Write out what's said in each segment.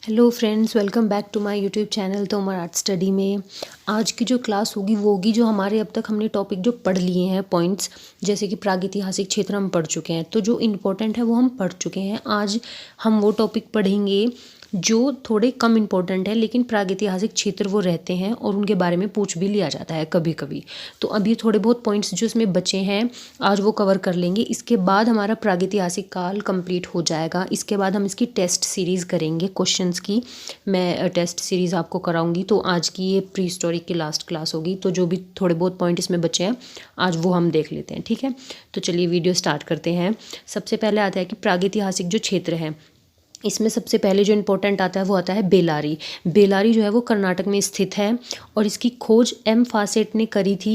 Hello friends, welcome back to my YouTube channel Tomar art study में। आज की जो क्लास होगी वो होगी जो हमारे अब तक हमने टॉपिक जो पढ़ लिए हैं पॉइंट्स, जैसे कि प्रागैतिहासिक क्षेत्र हम पढ़ चुके हैं, तो जो इम्पोर्टेंट है वो हम पढ़ चुके हैं। आज हम वो टॉपिक पढ़ेंगे जो थोड़े कम इम्पोर्टेंट है, लेकिन प्रागैतिहासिक क्षेत्र वो रहते हैं और उनके बारे में पूछ भी लिया जाता है कभी कभी। तो अभी थोड़े बहुत पॉइंट्स जो इसमें बचे हैं आज वो कवर कर लेंगे। इसके बाद हमारा प्रागैतिहासिक काल कंप्लीट हो जाएगा। इसके बाद हम इसकी टेस्ट सीरीज़ करेंगे, क्वेश्चंस की मैं टेस्ट सीरीज़ आपको कराऊंगी। तो आज की ये प्री हिस्टोरिक की लास्ट क्लास होगी, तो जो भी थोड़े बहुत पॉइंट इसमें बचे हैं आज वो हम देख लेते हैं, ठीक है। तो चलिए वीडियो स्टार्ट करते हैं। सबसे पहले आता है कि प्रागैतिहासिक जो क्षेत्र है, इसमें सबसे पहले जो इम्पोर्टेंट आता है वो आता है बेलारी। बेलारी जो है वो कर्नाटक में स्थित है और इसकी खोज एम फासेट ने करी थी।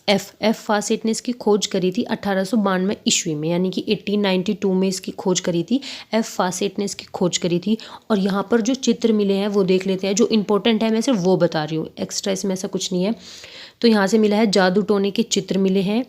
एफ फासेट ने इसकी खोज करी थी 1892 ईस्वी में, यानी कि 1892 में इसकी खोज करी थी। एफ फासेट ने इसकी खोज करी थी। और यहाँ पर जो चित्र मिले हैं वो देख लेते हैं। जो इम्पोर्टेंट है मैं सिर्फ वो बता रही हूँ, एक्स्ट्रा इसमें ऐसा कुछ नहीं है। तो यहाँ से मिला है जादू टोने के चित्र मिले हैं।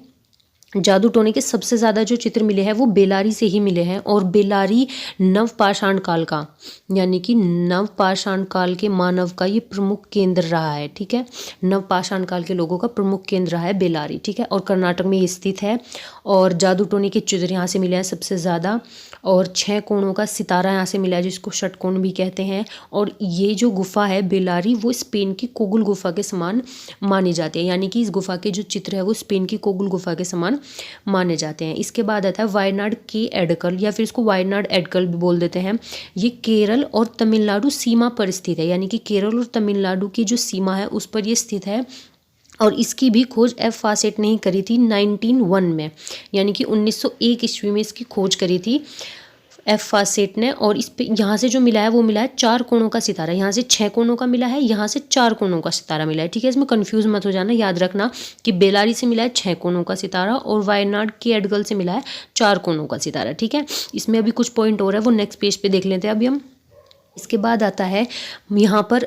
जादू टोने के सबसे ज़्यादा जो चित्र मिले हैं वो बेलारी से ही मिले हैं। और बेलारी नवपाषाण काल का, यानी कि नवपाषाण काल के मानव का ये प्रमुख केंद्र रहा है, ठीक है। नवपाषाण काल के लोगों का प्रमुख केंद्र रहा है बेलारी, ठीक है। और कर्नाटक में ये स्थित है। और जादू टोने के चित्र यहाँ से मिले हैं सबसे ज़्यादा। और 6 कोणों का सितारा यहाँ से मिला है, जिसको षटकोण भी कहते हैं। और ये जो गुफा है बेलारी, वो स्पेन की कोगुल गुफा के समान मानी जाती है, यानी कि इस गुफा के जो चित्र है वो स्पेन की कोगुल गुफा के समान माने जाते हैं। इसके बाद आता है वायनाड के एडकल, या फिर इसको वायनाड एडकल भी बोल देते हैं। ये केरल और तमिलनाडु सीमा पर स्थित है, यानी कि केरल और तमिलनाडु की जो सीमा है उस पर ये स्थित है। और इसकी भी खोज एफ फासेट ने ही करी थी 1901 में, यानी कि 1901 ईस्वी में इसकी खोज करी थी एफ फासेट ने। और इस पे यहाँ से जो मिला है वो मिला है 4 कोणों का सितारा। यहाँ से 6 कोणों का मिला है, यहाँ से 4 कोणों का सितारा मिला है, ठीक है। इसमें कंफ्यूज मत हो जाना, याद रखना कि बेलारी से मिला है 6 कोणों का सितारा और वायनाड के एडगल से मिला है 4 कोणों का सितारा, ठीक है। इसमें अभी कुछ पॉइंट और है, वो नेक्स्ट पेज पे देख लेते हैं अभी हम। इसके बाद आता है यहाँ पर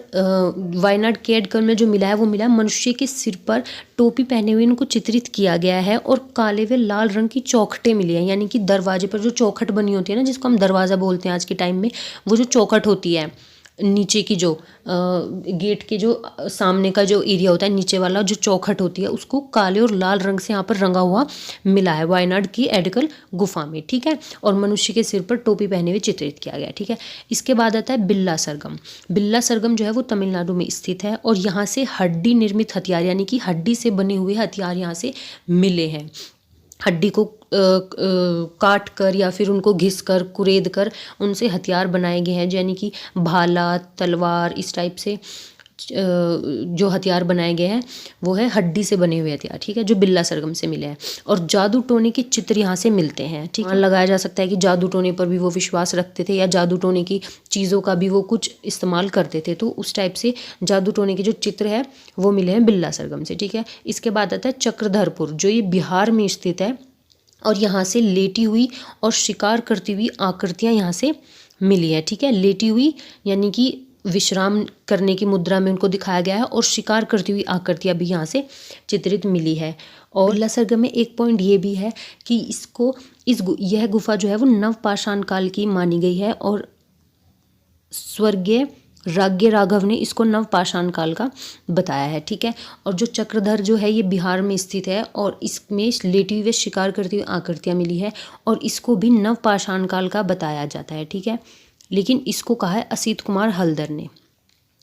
वायनाड के एडगल में जो मिला है वो मिला है मनुष्य के सिर पर टोपी पहने हुए इनको चित्रित किया गया है। और काले व लाल रंग की चौखटें मिली हैं, यानी कि दरवाजे पर जो चौखट बनी होती है ना, जिसको हम दरवाज़ा बोलते हैं आज के टाइम में, वो जो चौखट होती है नीचे की, जो गेट के जो सामने का जो एरिया होता है नीचे वाला, जो चौखट होती है, उसको काले और लाल रंग से यहाँ पर रंगा हुआ मिला है वायनाड की एडकल गुफा में, ठीक है। और मनुष्य के सिर पर टोपी पहने हुए चित्रित किया गया, ठीक है। इसके बाद आता है बिल्ला सरगम। बिल्ला सरगम जो है वो तमिलनाडु में स्थित है और यहाँ से हड्डी निर्मित हथियार, यानी कि हड्डी से बने हुए हथियार यहाँ से मिले हैं। हड्डी को काट कर या फिर उनको घिस कर कुरेद कर उनसे हथियार बनाए गए हैं, यानी कि भाला, तलवार, इस टाइप से जो हथियार बनाए गए हैं वो है हड्डी से बने हुए हथियार, ठीक है, जो बिल्ला सरगम से मिले हैं। और जादू टोने के चित्र यहाँ से मिलते हैं, ठीक है। लगाया जा सकता है कि जादू टोने पर भी वो विश्वास रखते थे या जादू टोने की चीज़ों का भी वो कुछ इस्तेमाल करते थे, तो उस टाइप से जादू टोने के जो चित्र है वो मिले हैं बिल्ला सरगम से, ठीक है। इसके बाद आता है चक्रधरपुर, जो ये बिहार में स्थित है। और यहाँ से लेटी हुई और शिकार करती हुई आकृतियाँ यहाँ से मिली है, ठीक है। लेटी हुई यानी कि विश्राम करने की मुद्रा में उनको दिखाया गया है, और शिकार करती हुई आकृतियाँ भी यहाँ से चित्रित मिली है। और बिल्ला सरगम में एक पॉइंट ये भी है कि यह गुफा जो है वो नवपाषाण काल की मानी गई है। और स्वर्गीय राज्ञ राघव ने इसको नवपाषाण काल का बताया है, ठीक है। और जो चक्रधर जो है ये बिहार में स्थित है और इसमें लेटी हुए शिकार करती हुई आकृतियाँ मिली है, और इसको भी नवपाषाण काल का बताया जाता है, ठीक है। लेकिन इसको कहा है असित कुमार हल्दर ने,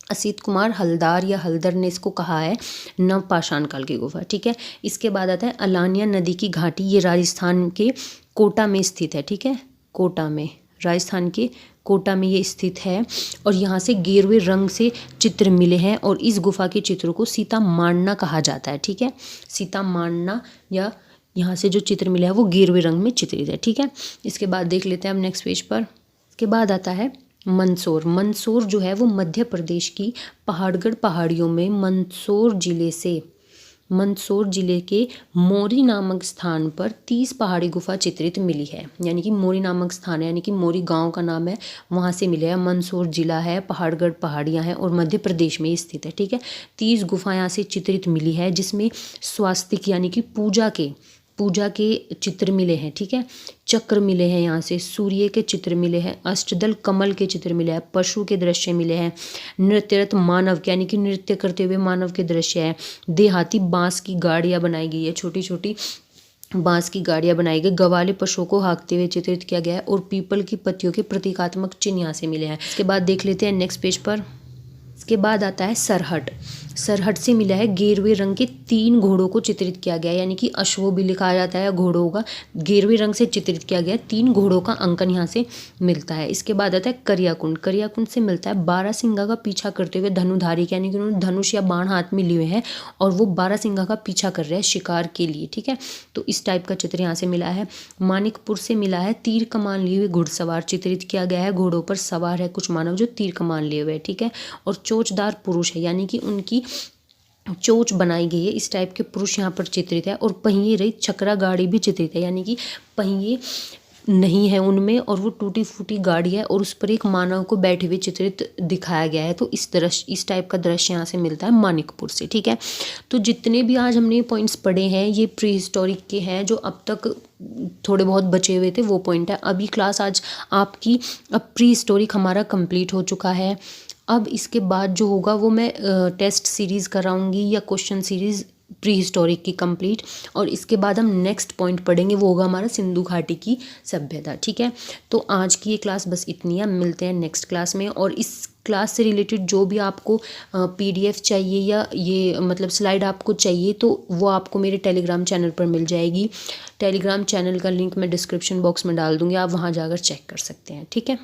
असित कुमार हल्दार या हल्दर ने इसको कहा है नवपाषाण काल की गुफा, ठीक है। इसके बाद आता है अलानिया नदी की घाटी, ये राजस्थान के कोटा में स्थित है, ठीक है। कोटा में, राजस्थान के कोटा में ये स्थित है। और यहाँ से गेरुए रंग से चित्र मिले हैं, और इस गुफा के चित्रों को सीता मांडना कहा जाता है, ठीक है। सीता मांडना, या यहाँ से जो चित्र मिला है वो गेरुए रंग में चित्रित है, ठीक है। इसके बाद देख लेते हैं हम नेक्स्ट पेज पर। इसके बाद आता है मंदसौर। मंदसौर जो है वो मध्य प्रदेश की पहाड़गढ़ पहाड़ियों में मंदसौर जिले के मोरी नामक स्थान पर 30 पहाड़ी गुफा चित्रित मिली है, यानी कि मोरी नामक स्थान है, यानी कि मोरी गांव का नाम है, वहाँ से मिले हैं। मंदसौर जिला है, पहाड़गढ़ पहाड़ियाँ हैं और मध्य प्रदेश में स्थित है, ठीक है। 30 गुफा यहाँ से चित्रित मिली है, जिसमें स्वास्तिक यानी कि पूजा के पूजा के चित्र मिले हैं, ठीक है, चक्र मिले हैं, यहाँ से सूर्य के चित्र मिले हैं, अष्टदल कमल के चित्र मिले हैं, पशु के दृश्य मिले हैं, नृत्यरत मानव के यानी कि नृत्य करते हुए मानव के दृश्य है, देहाती बांस की गाड़ियाँ बनाई गई है, छोटी छोटी बांस की गाड़ियाँ बनाई गई, गवाले पशुओं को हाँकते हुए चित्रित किया गया है और पीपल की पत्तियों के प्रतीकात्मक चिन्ह यहाँ से मिले हैं। इसके बाद देख लेते हैं नेक्स्ट पेज पर। इसके बाद आता है सरहट। सरहट से मिला है गेरुए रंग के 3 घोड़ों को चित्रित किया गया है, यानी कि अश्वों भी लिखा जाता है, घोड़ों का गेरुए रंग से चित्रित किया गया है, 3 घोड़ों का अंकन यहाँ से मिलता है। इसके बाद आता है करियाकुंड। करियाकुंड से मिलता है बारहसिंगा का पीछा करते हुए धनुधारी, यानी कि उन्होंने धनुष या बाण हाथ में लिए हुए हैं और वो बारहसिंगा का पीछा कर रहे हैं शिकार के लिए, ठीक है। तो इस टाइप का चित्र यहाँ से मिला है। मानिकपुर से मिला है तीर कमान लिए हुए घुड़सवार, चित्रित किया गया है, घोड़ों पर सवार है कुछ मानव जो तीर कमान लिए हुए, ठीक है। और चोचदार पुरुष है, यानी कि उनकी चोच बनाई गई है, इस टाइप के पुरुष यहाँ पर चित्रित है। और पहिए रहित छकरा गाड़ी भी चित्रित है, यानी कि पहिए नहीं है उनमें और वो टूटी फूटी गाड़ी है और उस पर एक मानव को बैठे हुए चित्रित दिखाया गया है। तो इस टाइप का दृश्य यहाँ से मिलता है मानिकपुर से, ठीक है। तो जितने भी आज हमने पॉइंट्स पढ़े हैं ये प्री हिस्टोरिक के हैं, जो अब तक थोड़े बहुत बचे हुए थे वो पॉइंट है। अभी क्लास आज आपकी अब प्री हिस्टोरिक हमारा कंप्लीट हो चुका है। अब इसके बाद जो होगा वो मैं टेस्ट सीरीज़ कराऊंगी या क्वेश्चन सीरीज़ प्री हिस्टोरिक की कंप्लीट, और इसके बाद हम नेक्स्ट पॉइंट पढ़ेंगे वो होगा हमारा सिंधु घाटी की सभ्यता, ठीक है। तो आज की ये क्लास बस इतनी है, मिलते हैं नेक्स्ट क्लास में। और इस क्लास से रिलेटेड जो भी आपको PDF चाहिए या ये मतलब स्लाइड आपको चाहिए तो वो आपको मेरे टेलीग्राम चैनल पर मिल जाएगी। टेलीग्राम चैनल का लिंक मैं डिस्क्रिप्शन बॉक्स में डाल दूँगी, आप वहाँ जाकर चेक कर सकते हैं, ठीक है।